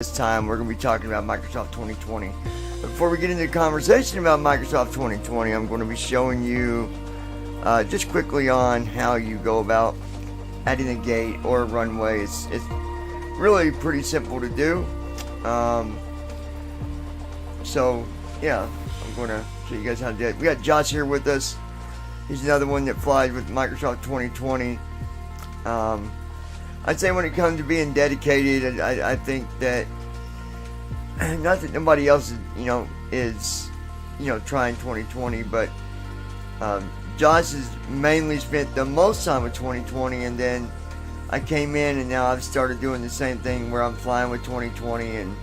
This time we're going to be talking about Microsoft 2020. Before we get into the conversation about Microsoft 2020, I'm going to be showing you just quickly on how you go about adding a gate or a runway. It's really pretty simple to do. So yeah, I'm going to show you guys how to do it. We got Josh here with us. He's another one that flies with Microsoft 2020. I'd say when it comes to being dedicated, I think that not that nobody else is trying 2020, but Josh has mainly spent the most time with 2020, and then I came in and now I've started doing the same thing where I'm flying with 2020 and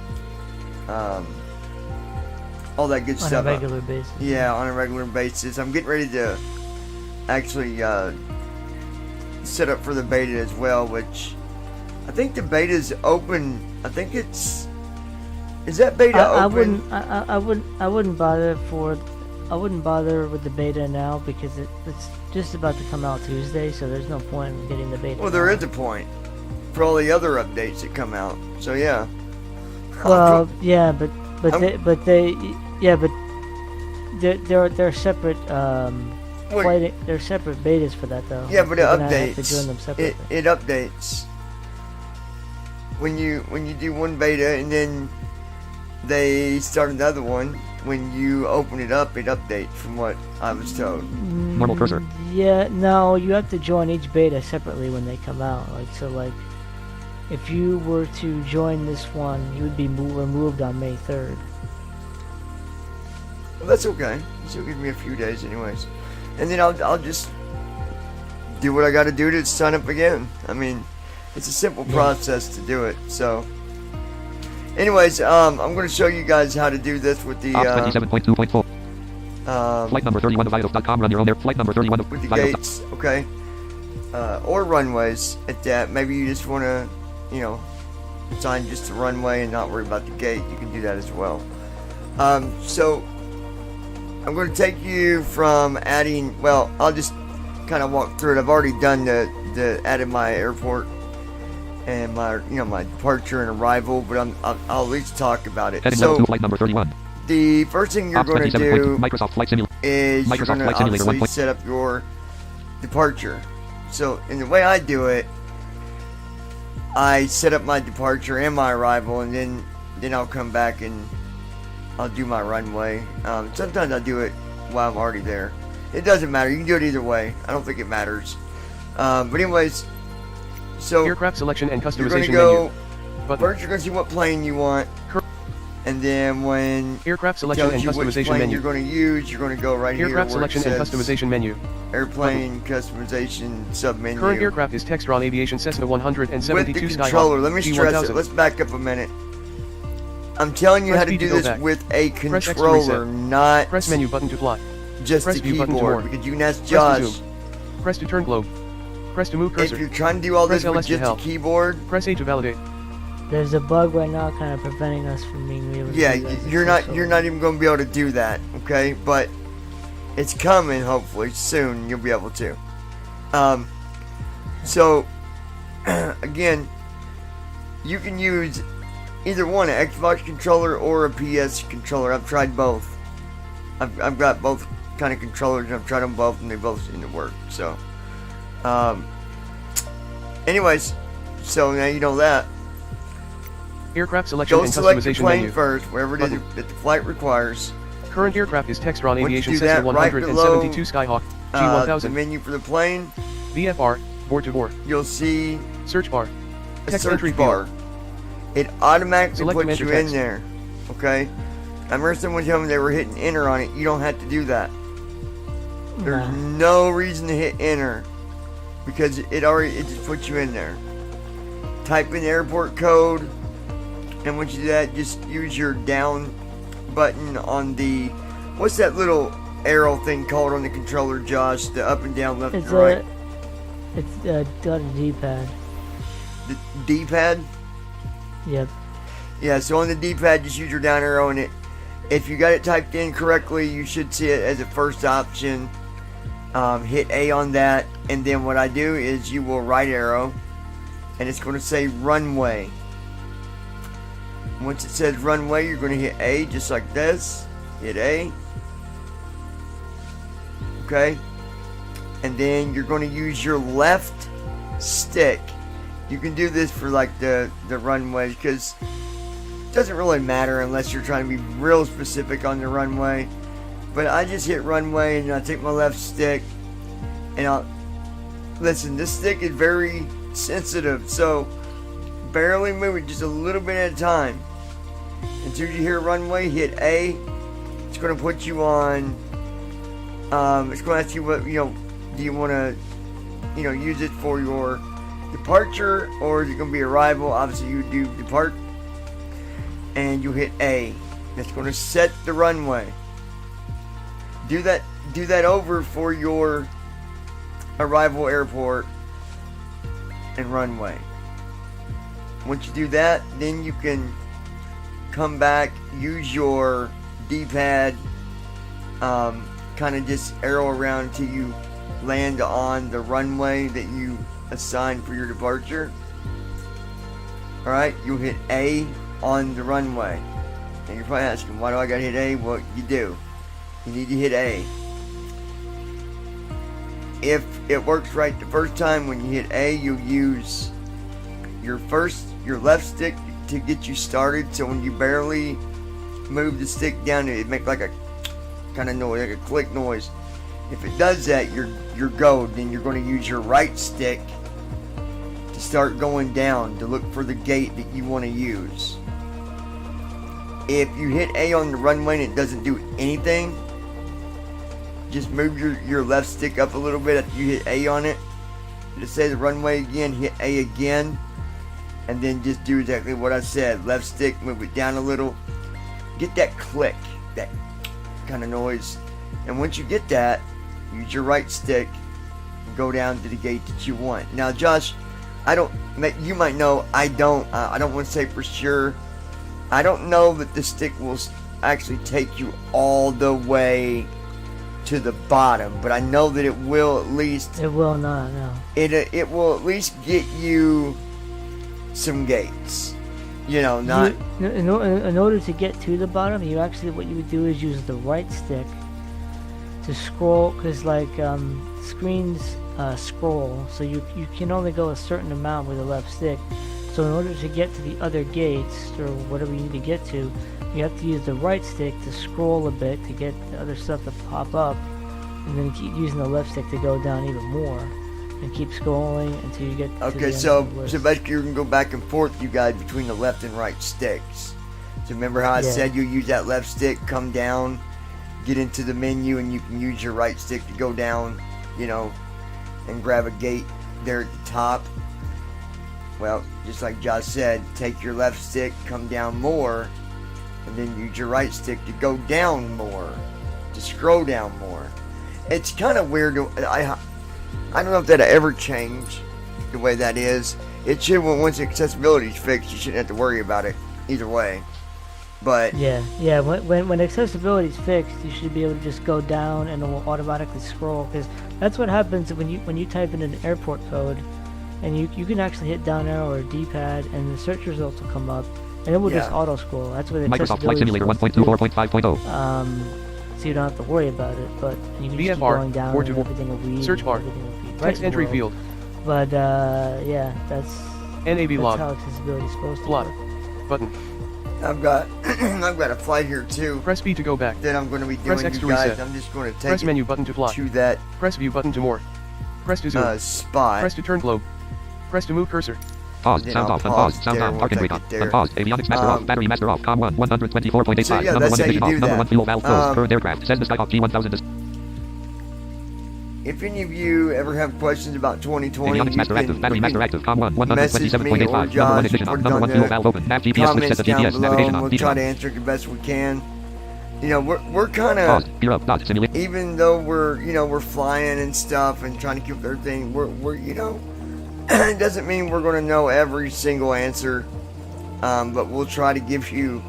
all that good stuff On a regular basis. Yeah, on a regular basis. I'm getting ready to actually set up for the beta as well, which I think the beta is open. I think is that beta open? I wouldn't bother with the beta now because it's just about to come out Tuesday, so there's no point in getting the beta. Well, there is a point for all the other updates that come out. So yeah. Well, yeah, but they're separate. They're separate betas for that though. Yeah, but it updates. Have to join them separately. It updates when you do one beta and then they start another one. When you open it up, it updates from what I was told. Normal cursor. Yeah, no, you have to join each beta separately when they come out. If you were to join this one, you would be removed on May 3rd. Well, that's okay. It'll give me a few days anyways. And then I'll just do what I got to do to sign up again. I mean, it's a simple process to do it. So, anyways, I'm going to show you guys how to do this with the 27.2.4. Flight number 31 of idols.com. Run your own air. Flight number 31 of with the gates, okay, or runways at that. Maybe you just want to, sign just the runway and not worry about the gate. You can do that as well. So I'm going to take you from adding. Well, I'll just kind of walk through it. I've already done the added my airport and my my departure and arrival, but I'll at least talk about it. Heading So level 2, flight number 31. the first thing you're going to do Microsoft Flight Simulator. is you're Microsoft going to Flight Simulator obviously 1. set up your departure. So in the way I do it, I set up my departure and my arrival, and then I'll come back and I'll do my runway. Sometimes I do it while I'm already there. It doesn't matter. You can do it either way. I don't think it matters. But anyways, so aircraft selection and you're customization going to go. menu. First, you're going to see what plane you want, and then when Aircraft it selection tells and you which customization plane menu. you're going to use, you're going to go right Aircraft here where it selection and says customization menu. Airplane customization submenu. Current aircraft is Textron Aviation Cessna With 172 the Skyhawk controller. Let me stress G1000. it. Let's back up a minute. I'm telling you Press how to B to do go this back. with a Press X to controller, reset. not Press menu button to fly. just press the view button to keyboard. more. Because you can ask Press to Josh, zoom. Press to turn globe. Press to move if cursor. you're trying to do all Press this with LS to just the help. keyboard, Press A to validate. There's a bug right now, kind of preventing us from being able to. yeah, do that you're not successfully. even going to be able to do that, okay? But it's coming, hopefully soon. You'll be able to. So again, you can use either one, an Xbox controller or a PS controller. I've tried both. I've got both kind of controllers, and I've tried them both, and they both seem to work. So, anyways, so now you know that. Aircraft selection Go and select the customization plane menu. first, wherever it is that the flight requires. Current aircraft is Textron Once you Aviation do Cessna that, right 172 Skyhawk The G1000. menu for the plane, VFR, board to board. you'll see Search bar. a Text search entry bar. It automatically Select puts enter you in text. there. Okay? I remember someone telling me they were hitting enter on it. You don't have to do that. There's no reason to hit enter because it just puts you in there. Type in the airport code, and once you do that, just use your down button on the, what's that little arrow thing called on the controller, Josh? The up and down, left and right. It's got a D-pad. The D-pad? Yep. Yeah, so on the D-pad, just use your down arrow, and if you got it typed in correctly, you should see it as a first option. Hit A on that, and then what I do is you will right arrow, and it's going to say runway. Once it says runway, you're going to hit A just like this. Hit A. Okay. And then you're going to use your left stick. You can do this for like the runway, because it doesn't really matter unless you're trying to be real specific on the runway. But I just hit runway and I take my left stick and I'll listen. This stick is very sensitive, so barely move it, just a little bit at a time. Until you hear runway, hit A. It's going to put you on. It's going to ask you what, do you want to, use it for your departure, or is it going to be arrival? Obviously, you do depart, and you hit A. That's going to set the runway. Do that over for your arrival, airport, and runway. Once you do that, then you can come back, use your D-pad, kind of just arrow around until you land on the runway that you assigned for your departure. Alright, you'll hit A on the runway. And you're probably asking, why do I gotta hit A? Well, you do. You need to hit A. If it works right the first time, when you hit A, you'll use your left stick to get you started. So when you barely move the stick down, it make like a kind of noise, like a click noise. If it does that, you're go. Then you're going to use your right stick to start going down to look for the gate that you want to use. If you hit A on the runway and it doesn't do anything, just move your left stick up a little bit after you hit A on it. Just say the runway again, hit A again, and then just do exactly what I said. Left stick, move it down a little. Get that click, that kind of noise. And once you get that, use your right stick and go down to the gate that you want. Now, Josh, you might know, I don't want to say for sure. I don't know that the stick will actually take you all the way to the bottom, but I know that it will at least. It will not, no. It will at least get you some gates. Not. In order to get to the bottom, what you would do is use the right stick to scroll, because screens scroll, so you can only go a certain amount with the left stick. So in order to get to the other gates, or whatever you need to get to, you have to use the right stick to scroll a bit to get the other stuff to pop up, and then keep using the left stick to go down even more, and keep scrolling until you get to the Okay, end so of the list. basically you can go back and forth, you guys, between the left and right sticks. So remember how I said you use that left stick, come down, get into the menu, and you can use your right stick to go down, and grab a gate there at the top. Well, just like Josh said, take your left stick, come down more, and then use your right stick to go down more, to scroll down more. It's kind of weird. I don't know if that'll ever change the way that is. It should, once accessibility is fixed, you shouldn't have to worry about it either way. But yeah. When accessibility is fixed, you should be able to just go down and it will automatically scroll, because that's what happens when you type in an airport code, and you can actually hit down arrow or D-pad, and the search results will come up, and it will just auto scroll. That's what Microsoft Flight Simulator 1.24.5.0. So you don't have to worry about it, but you can just keep VFR, going down, board and to board. everything will read. Search bar. Everything will be Text entry field. But that's NAV log. how accessibility is supposed to Plot. work. Button. I've got a flight here too Press B to go back. that I'm going to be Press doing, X you to guys. reset. I'm just going to take Press it menu button to plot. to that Press view button to more. Press to zoom. spot. Press to turn globe. Press to move cursor. Pause. Then Sound I'll off. Unpause. pause Sound there, on. we'll Parking take brake on. it there. Unpause. Avionics master off. Battery master off. Com 1. 124.85. So, yeah, Number that's 1 how you ignition off. do Number that. 1 fuel valve closed. Current aircraft. Says the Skyhawk G1000. If any of you ever have questions about 2020, Avionics you master active. can, Battery you master can active. Com 1. message me or 127.85. Number 1 Josh, ignition put off. it Number on 1 the fuel valve open. Nav GPS switch set comments to down GPS. below, Navigation and on. we'll Feature try on. to answer it the best we can. We're kind Pause. of, Gear up. Dot. Simulate. even though we're flying and stuff and trying to keep everything, we're it doesn't mean we're going to know every single answer, but we'll try to give you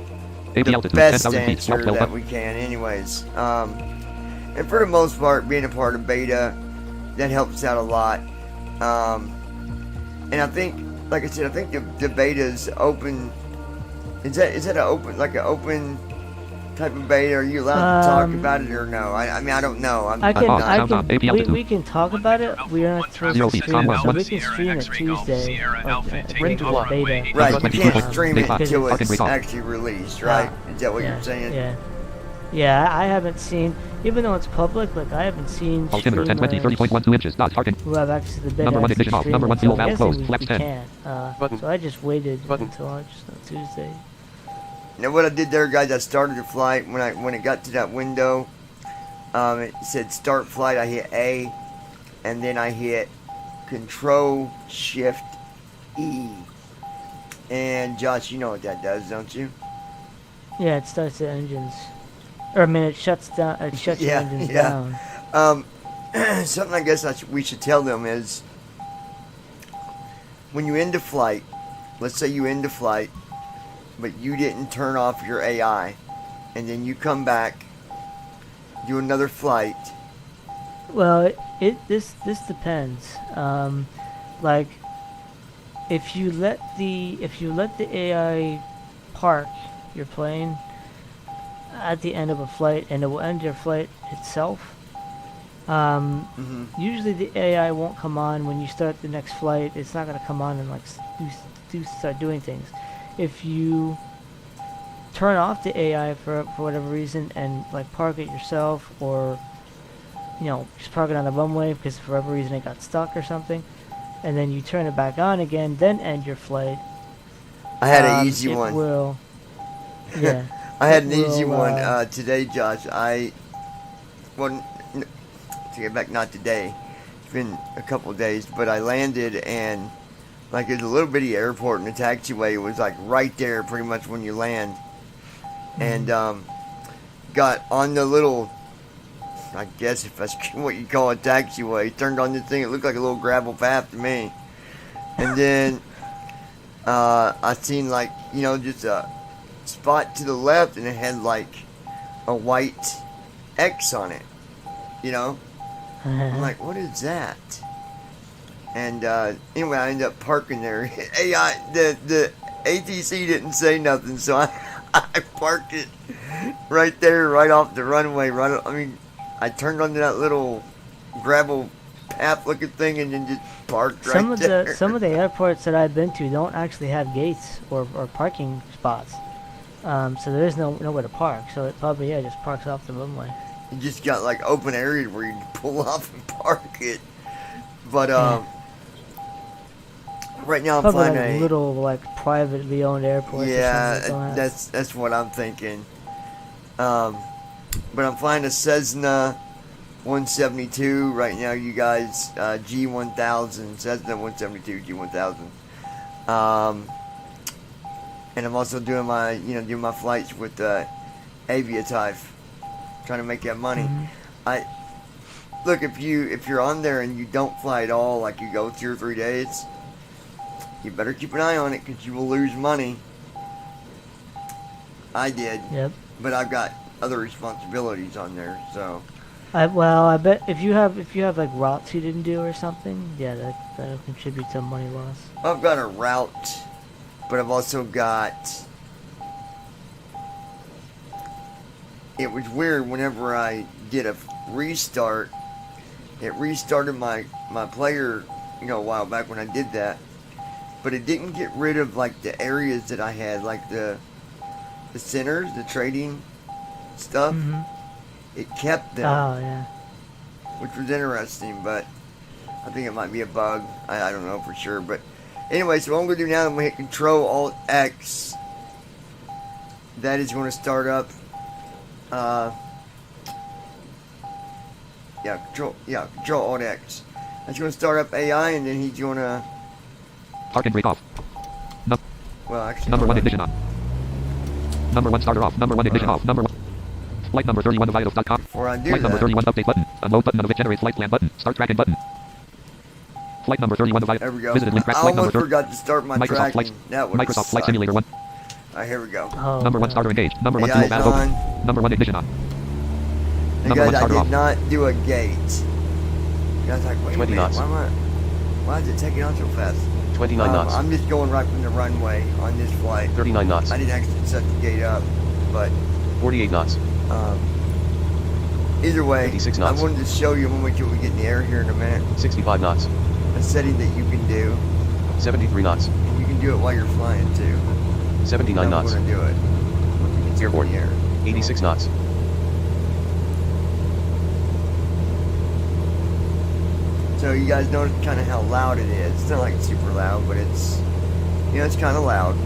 AP the altitude. best 10,000 feet. answer 12 that we can anyways. And for the most part, being a part of beta, that helps out a lot. And I think, like I said, I think the beta is Is that an open type of beta? Are you allowed to talk about it or no? I mean, I don't know. We can talk about it. We are not supposed to stream it, so we can stream it Tuesday. Ready to block. Beta. Right, you can't stream it because until it's- it's actually released, right? Is that what yeah, you're saying? Yeah. Yeah, I haven't seen, even though it's public, like I haven't seen Altimeter 1020 streamers 30.12 inches. Dot target. who have access to the beta Number one actually ignition off. stream Number it, one so fuel I'm valve guessing closed. we Flex 10. can. Button. So I just waited Button. until on Tuesday. Now what I did there, guys, I started the flight. When it got to that window, it said start flight. I hit A, and then I hit Control Shift E. And Josh, you know what that does, don't you? Yeah, it starts the engines. Or I mean, it shuts down. It shuts Yeah, the engines yeah. down. Something I guess we should tell them is when you end a flight, let's say you end a flight, but you didn't turn off your AI, and then you come back, do another flight. Well, this depends. Like if you let the AI park your plane at the end of a flight, and it will end your flight itself. Usually the AI won't come on when you start the next flight. It's not going to come on and like start doing things. If you turn off the AI for whatever reason and like park it yourself, or just park it on the runway because for whatever reason it got stuck or something, and then you turn it back on again, then end your flight. I had an easy it one. Will, yeah. I had an easy will, one today, Josh. To get back, not today. It's been a couple of days, but I landed and like there's a little bitty airport, and the taxiway was like right there, pretty much when you land. And got on the little, I guess if that's what you call a taxiway. Turned on this thing. It looked like a little gravel path to me. And then I seen like just a spot to the left, and it had like a white X on it. I'm like, what is that? And anyway, I ended up parking there. The ATC didn't say nothing, so I parked it right there, right off the runway. I turned onto that little gravel path-looking thing, and then just parked there. Some of the airports that I've been to don't actually have gates or parking spots, so there is nowhere to park. So it probably just parks off the runway. You just got like open areas where you can pull off and park it. But right now I'm probably flying like a little like privately owned airports. Yeah, that's what I'm thinking. But I'm flying a Cessna 172 right now, you guys. G1000, Cessna 172 G1000. And I'm also doing my flights with Aviatype, trying to make that money. Look, if you're on there and you don't fly at all, like you go 2 or 3 days, you better keep an eye on it because you will lose money. I did. Yep. But I've got other responsibilities on there, so. I bet if you have like routes you didn't do or something, that'll contribute to money loss. I've got a route, but I've also got. It was weird whenever I did a restart. It restarted my player, a while back when I did that, but it didn't get rid of like the areas that I had, like the centers, the trading stuff. It kept them. Oh yeah. Which was interesting, but I think it might be a bug. I don't know for sure, but anyway, so what I'm gonna do now, I'm gonna hit Control Alt X. That is going to start up. Control Alt X. That's going to start up AI, and then he's going to. Park and brake off. Well, actually. Number 1 ignition on. Number 1 starter off. Number 1 ignition off. Number 1. Flight number 31 of vitals.com. Before I do Flight number that. 31 update button. Unload button of it generates flight plan button. Start tracking button. Flight number 31 of vitals. There we go. Visited link track I flight number almost forgot to start my Microsoft tracking. Flight. That would Microsoft Flight suck. Simulator 1. Alright, here we go. Oh, Number 1 yeah. starter engaged. Number 1 AI fuel is valve on. open. Number 1 ignition on. And Number guys, 1 I starter did off. not do a gate. I was like, wait a 20 minute, knots. why is it taking on so fast? 29 knots. I'm just going right from the runway on this flight. 39 knots. I didn't actually set the gate up, but 48 knots. either way, 56 I knots. wanted to show you when we get in the air here in a minute, 65 knots. a setting that you can do, 73 knots. and you can do it while you're flying too. 79 I'm knots. going to do it. Once we get Airborne. in the air. 86 knots. So you guys notice kind of how loud it is. It's not like super loud, but it's, you know, it's kind of loud.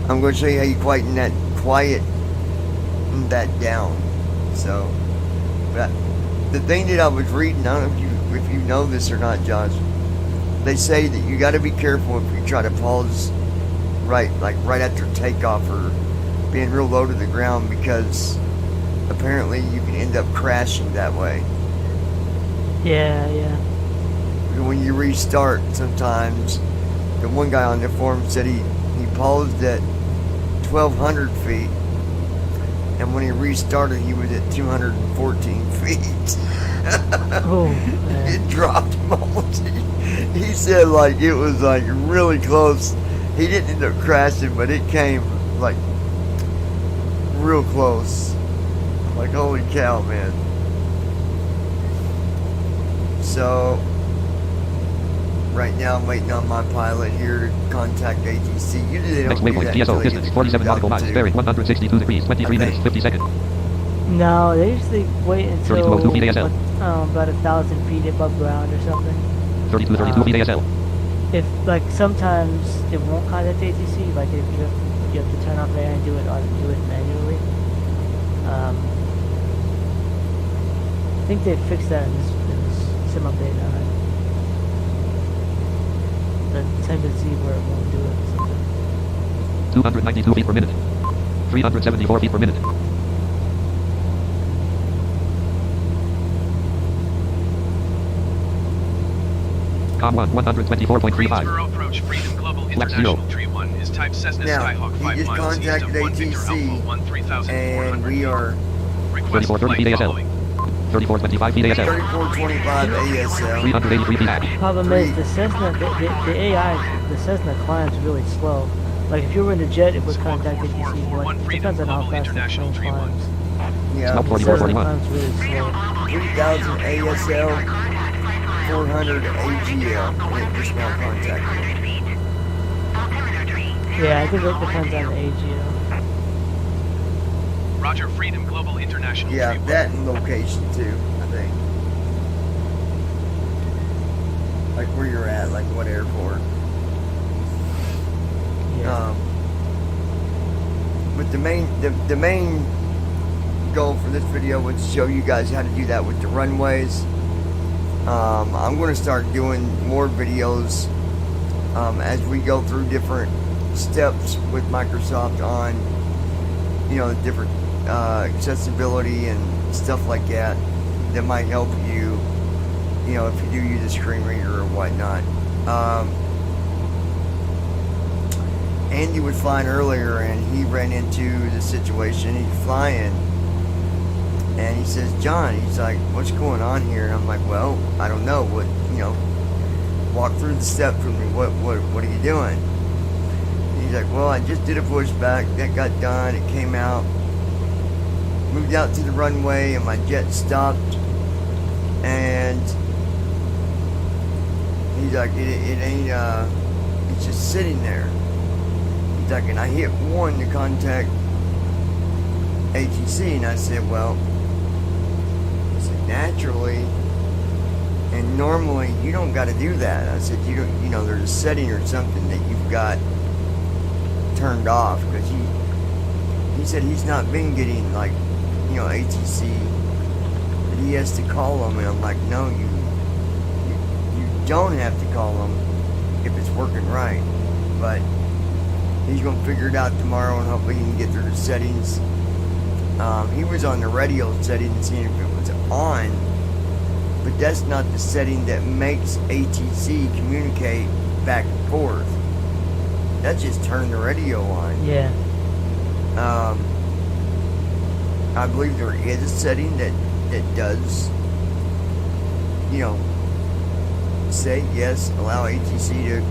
I'm going to show you how you quieten that down. So, but the thing that I was reading, I don't know if you know this or not, Josh. They say that you got to be careful if you try to pause right after takeoff or being real low to the ground, because apparently you can end up crashing that way. Yeah. When you restart, sometimes the one guy on the forum said he paused at 1,200 feet, and when he restarted, he was at 214 feet. Oh, man. It dropped him almost. He said like it was like really close. He didn't end up crashing, but it came like real close. Like, holy cow, man. So right now I'm waiting on my pilot here to contact ATC. Usually they Next don't do waypoint, that TSO, until they distance, get 47 nautical miles, altitude. bearing 162 degrees, 23 minutes, 50 seconds. No, they usually wait until 3202 feet ASL. about 1,000 feet above ground or something. 32 feet ASL. If like sometimes it won't contact ATC, like if you have to turn off air and do it manually. I think they fixed that in this sim update. The tendency where it won't do it or something. 292 feet per minute. 374 feet per minute. Com 1, 124.35. Approach Freedom Global Flex 0. International Tree 1 is type Cessna Now, Skyhawk he 5 just miles east of contacted 1 Victor ATC, Alpha 1 3400 and we are Request 3430 flight feet ASL. following. 3425 feet ASL. 3425 ASL. 383 feet back. Problem is the Cessna, the AI, the Cessna climbs really slow. Like if you were in a jet, it would contact ATC. But it depends on how fast the International plane Tree 1. climbs. Yeah, Snout The 4441. Cessna climbs really slow. 3000 ASL, 400 AGL, and it just now contacted me. Yeah, I think it depends on the AGL. Roger Freedom Global International Yeah, Tree 1. that and location too, I think. Like where you're at, like what airport. Yeah. But the main goal for this video was to show you guys how to do that with the runways. I'm going to start doing more videos as we go through different steps with Microsoft on, you know, different accessibility and stuff like that might help you, you know, if you do use a screen reader or whatnot. Andy was flying earlier and he ran into the situation. He's flying and he says, John, he's like, what's going on here? And I'm like, well, I don't know. What, you know, walk through the steps with me. What are you doing? And he's like, well, I just did a pushback. That got done. It came out. Moved out to the runway and my jet stopped. And he's like, it ain't, it's just sitting there. He's like, and I hit 1 to contact ATC, and I said, well, I said, naturally and normally you don't got to do that. I said, you don't, you know, there's a setting or something that you've got turned off, because he said he's not been getting, like, you know, ATC, but he has to call them, and I'm like, no, you don't have to call them if it's working right, but he's gonna figure it out tomorrow, and hopefully he can get through the settings. He was on the radio setting and seeing if it was on, but that's not the setting that makes ATC communicate back and forth. That's just turn the radio on. Yeah. I believe there is a setting that does, you know, say yes, allow ATC to,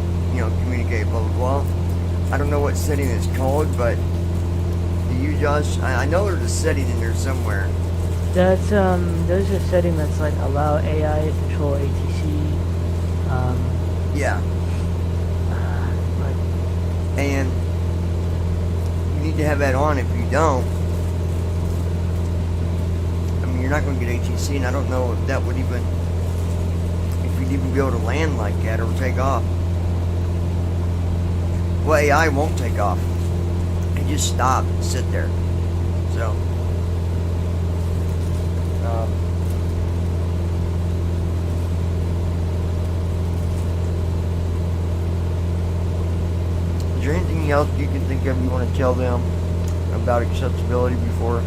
communicate, blah blah blah. I don't know what setting it's called, but do you, Josh? I know there's a setting in there somewhere. That's there's a setting that's like allow AI to control ATC. Yeah, Like and you need to have that on. If you don't, I mean, you're not going to get ATC, and I don't know if that would even, if you'd even be able to land like that or take off. Well, AI won't take off. It just stop and sit there. So, is there anything else you can think of you want to tell them about accessibility before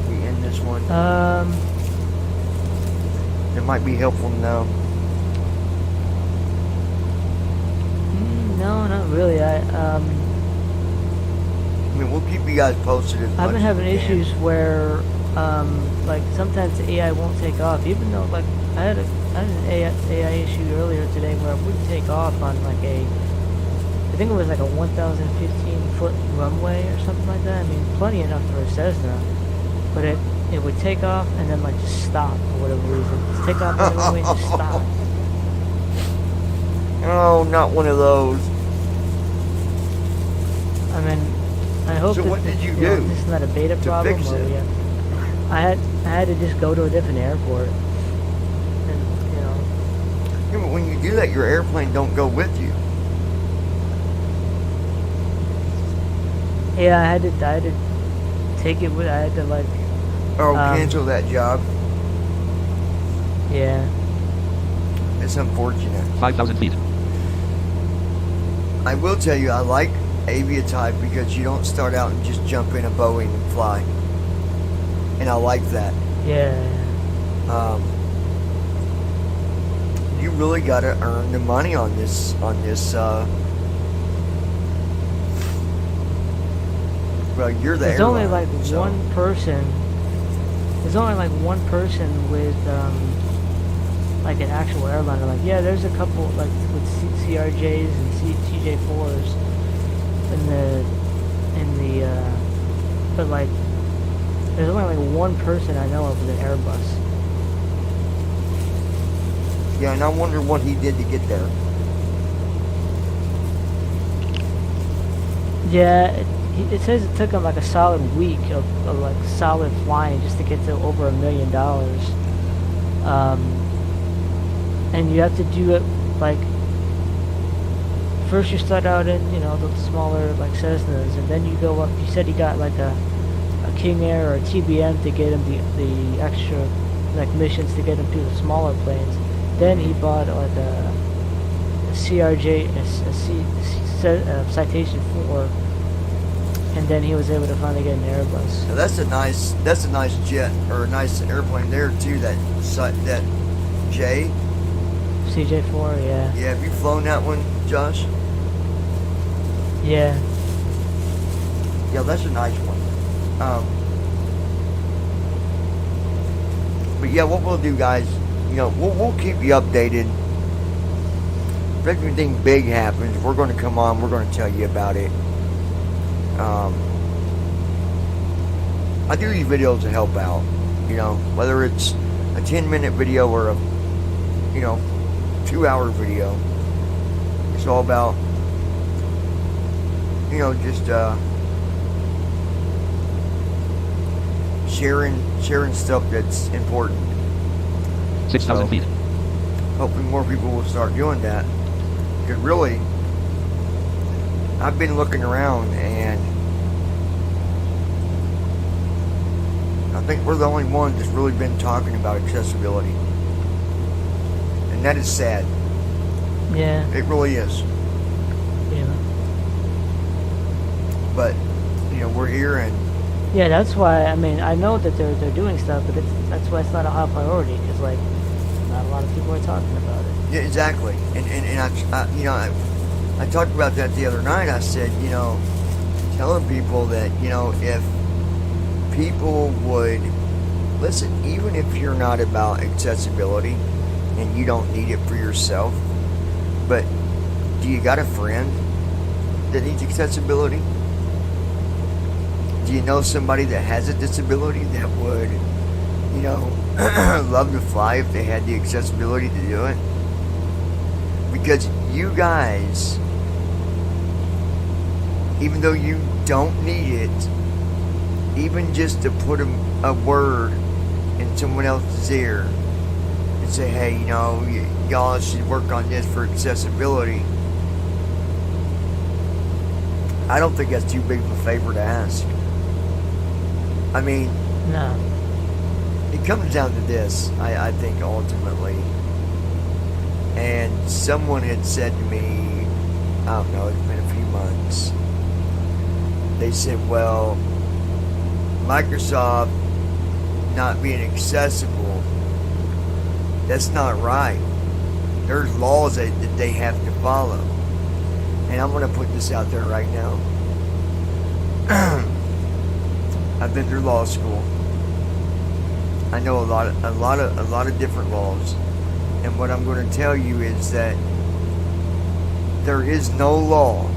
we end this one? It might be helpful to know. no, not really. I mean, we'll keep you guys posted. I've been having issues where, like sometimes the AI won't take off, even though like I had an AI issue earlier today where it wouldn't take off on like I think it was like a 1,015-foot runway or something like that. I mean, plenty enough for a Cessna, but it would take off and then like just stop for whatever reason. Just take off on the runway and just stop. Oh, not one of those. I mean, I hope So that what did you know, do this is not a beta to problem. fix Or it? I had to just go to a different airport, and Yeah, but when you do that, your airplane don't go with you. yeah, I had to take it with. I had to like Or cancel that job. yeah. It's unfortunate. 5,000 feet. I will tell you, I like Aviatype because you don't start out and just jump in a Boeing and fly. And I like that. Yeah. You really got to earn the money on this. Well, you're the There's airline, only like so- one person. There's only like one person with like an actual airliner. Like yeah, there's a couple like with CRJs and TJ4s in the but like there's only like one person I know of with an Airbus. Yeah, and I wonder what he did to get there. Yeah, it says it took him like a solid week of like solid flying just to get to over $1 million. And you have to do it like first you start out in the smaller like Cessnas, and then you go up. You said he got like a King Air or a TBM to get him the extra like missions to get him to the smaller planes. Then he bought like a CRJ, a Citation 4, and then he was able to finally get an Airbus. Now that's a nice jet or a nice airplane there too. That J. CJ4, yeah. Yeah, have you flown that one, Josh? Yeah. Yeah, that's a nice one. But yeah, what we'll do, guys, we'll keep you updated. If anything big happens, we're going to come on. We're going to tell you about it. I do these videos to help out. Whether it's a 10-minute video or a 2-hour video. It's all about just sharing stuff that's important. 6,000 feet. Hopefully more people will start doing that. Because really, I've been looking around and I think we're the only ones that's really been talking about accessibility. And that is sad. Yeah. It really is. Yeah. But, we're here and Yeah, that's why. I mean, I know that they're doing stuff, but that's why it's not a high priority because like not a lot of people are talking about it. yeah, exactly. And I talked about that the other night. I said, telling people that, if people would listen, even if you're not about accessibility, and you don't need it for yourself, but do you got a friend that needs accessibility? Do you know somebody that has a disability that would, you know, love to fly if they had the accessibility to do it? Because you guys, even though you don't need it, even just to put a word in someone else's ear and say, hey, you know, y'all should work on this for accessibility, I don't think that's too big of a favor to ask. I mean, No. it comes down to this, I think, ultimately. And someone had said to me, I don't know, it's been a few months. They said, well, Microsoft not being accessible, that's not right. There's laws that they have to follow. And I'm going to put this out there right now. I've been through law school. I know a lot of different laws, and what I'm going to tell you is that there is no law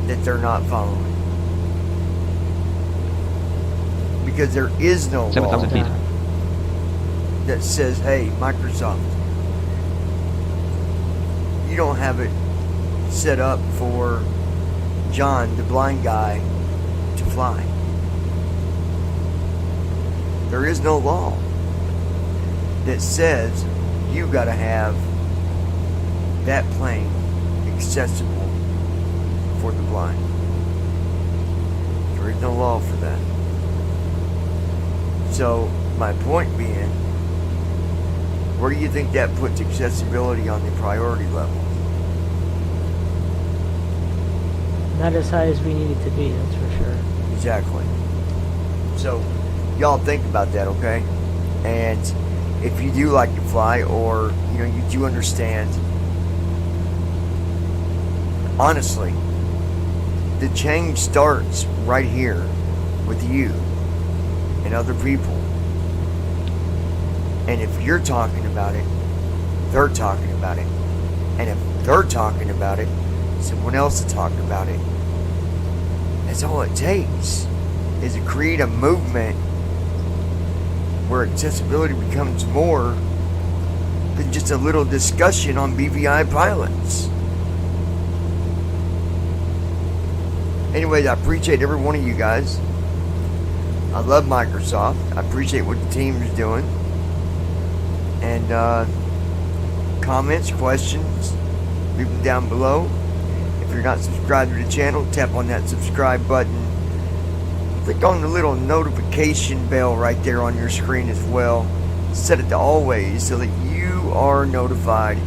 that they're not following, because there is no law 7,000 feet. that says, hey, Microsoft, you don't have it set up for John, the blind guy, to fly. There is no law that says you gotta have that plane accessible for the blind. There is no law for that. So my point being, where do you think that puts accessibility on the priority level? Not as high as we need it to be, that's for sure. Exactly. So, y'all think about that, okay? And if you do like to fly, or you know, you do understand, honestly, the change starts right here with you and other people. And if you're talking about it, they're talking about it. And if they're talking about it, someone else is talking about it. That's all it takes, is to create a movement where accessibility becomes more than just a little discussion on BVI pilots. Anyways, I appreciate every one of you guys. I love Microsoft. I appreciate what the team is doing. And comments, questions, leave them down below. If you're not subscribed to the channel, tap on that subscribe button. Click on the little notification bell right there on your screen as well. Set it to always so that you are notified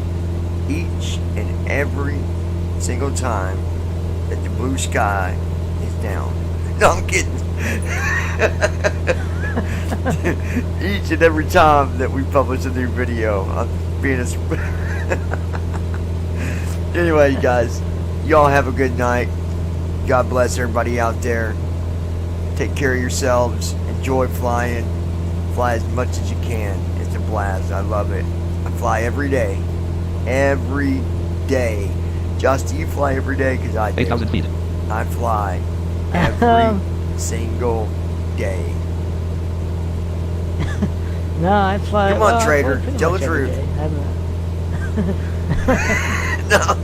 each and every single time that the blue sky is down. No, I'm kidding. Each and every time that we publish a new video. I'm being a... Anyway, you guys, y'all have a good night. God bless everybody out there. Take care of yourselves. Enjoy flying. Fly as much as you can. It's a blast. I love it. I fly every day. Every day. Josh, do you fly every day? Because I do. 8,000 feet. I fly every single day. No, I fly. Come on, well, Trader. pretty Tell much the every truth. day. No.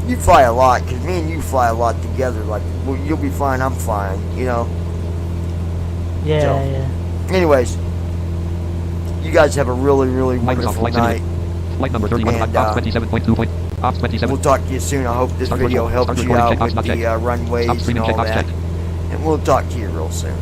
You fly a lot, because me and you fly a lot together. Like, well, you'll be flying, I'm flying, you know. Yeah, So, yeah. Anyways, you guys have a really, really Microsoft wonderful Flight night. Simulator. Flight number 31 And, Ops 27.2. Ops 27. We'll talk to you soon. I hope this Start video control. helps Start you recording. out Check box with not the checked. runways Stop and streaming. all Check box that. checked. And we'll talk to you real soon.